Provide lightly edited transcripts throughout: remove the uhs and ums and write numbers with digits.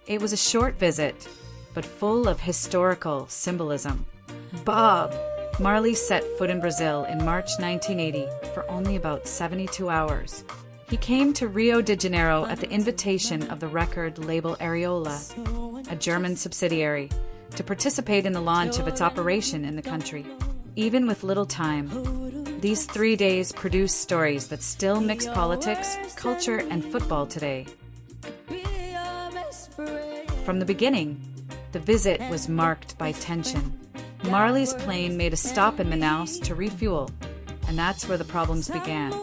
It was a short visit, but full of historical symbolism. Bob Marley set foot in Brazil in March 1980 for only about 72 hours. He came to Rio de Janeiro at the invitation of the record label Ariola, a German subsidiary, to participate in the launch of its operation in the country. Even with little time, these 3 days produced stories that still mix politics, culture, and football today. From the beginning, the visit was marked by tension. Marley's plane made a stop in Manaus to refuel, and that's where the problems began.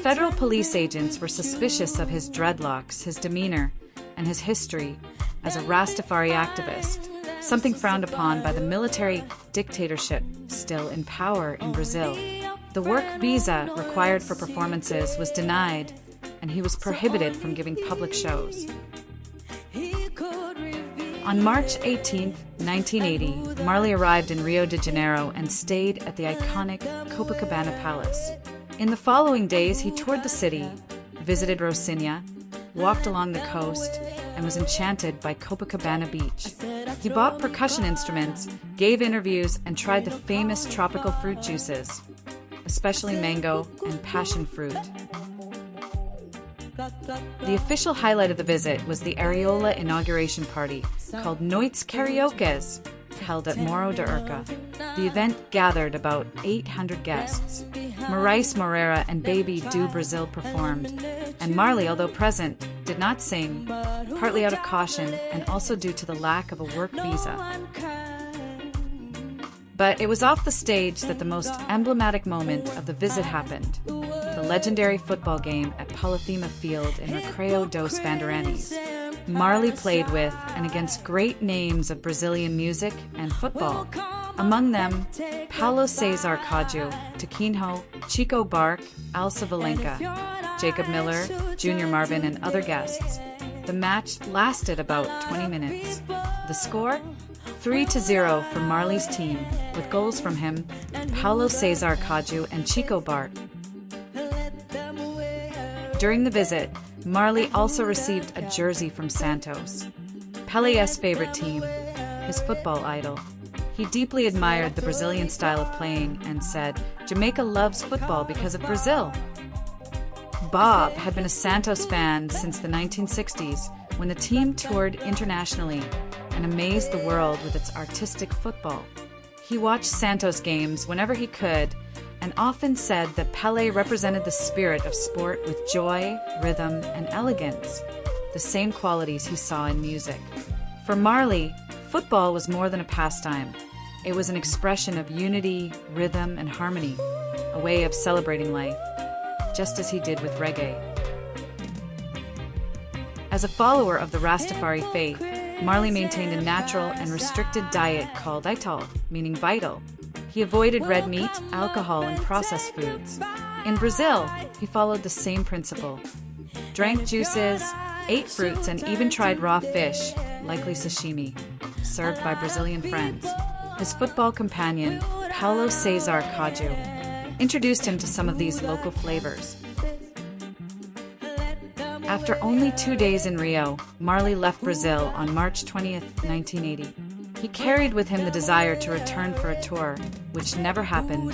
Federal police agents were suspicious of his dreadlocks, his demeanor, and his history as a Rastafari activist, something frowned upon by the military dictatorship still in power in Brazil. The work visa required for performances was denied, and he was prohibited from giving public shows. On March 18, 1980, Marley arrived in Rio de Janeiro and stayed at the iconic Copacabana Palace. In the following days, he toured the city, visited Rocinha, walked along the coast, and was enchanted by Copacabana Beach. He bought percussion instruments, gave interviews, and tried the famous tropical fruit juices, especially mango and passion fruit. The official highlight of the visit was the Ariola inauguration party, called Noites Karaokes, held at Morro de Urca. The event gathered about 800 guests. Marais Moreira and Baby do Brazil performed, and Marley, although present, did not sing, partly out of caution and also due to the lack of a work visa. But it was off the stage that the most emblematic moment of the visit happened, the legendary football game at Palafima Field in Recreio dos Bandeirantes. Marley played with and against great names of Brazilian music and football, among them Paulo César Caju, Tequinho, Chico Buarque, Alça Valenca, Jacob Miller, Junior Marvin, and other guests. The match lasted about 20 minutes. The score? 3-0 for Marley's team, with goals from him, Paulo César Caju, and Chico Buarque. During the visit, Marley also received a jersey from Santos, Pele's favorite team, his football idol. He deeply admired the Brazilian style of playing and said, "Jamaica loves football because of Brazil." Bob had been a Santos fan since the 1960s, when the team toured internationally and amazed the world with its artistic football. He watched Santos games whenever he could and often said that Pele represented the spirit of sport with joy, rhythm, and elegance, the same qualities he saw in music. For Marley, football was more than a pastime. It was an expression of unity, rhythm, and harmony, a way of celebrating life, just as he did with reggae. As a follower of the Rastafari faith, Marley maintained a natural and restricted diet called Ital, meaning vital. He avoided red meat, alcohol, and processed foods. In Brazil, he followed the same principle. Drank juices, ate fruits, and even tried raw fish, likely sashimi, served by Brazilian friends. His football companion, Paulo César Caju, introduced him to some of these local flavors. After only 2 days in Rio, Marley left Brazil on March 20th, 1980. He carried with him the desire to return for a tour, which never happened.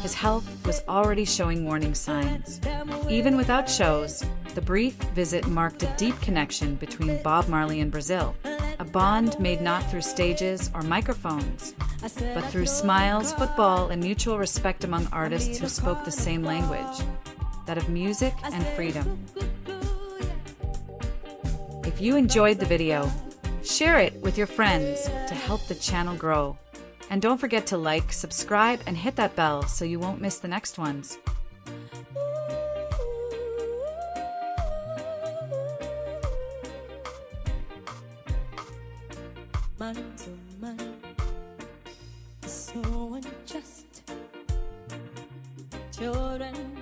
His health was already showing warning signs. Even without shows, the brief visit marked a deep connection between Bob Marley and Brazil, a bond made not through stages or microphones, but through smiles, football, and mutual respect among artists who spoke the same language, that of music and freedom. If you enjoyed the video, share it with your friends to help the channel grow. And don't forget to like, subscribe, and hit that bell so you won't miss the next ones. Man to man, so unjust. Children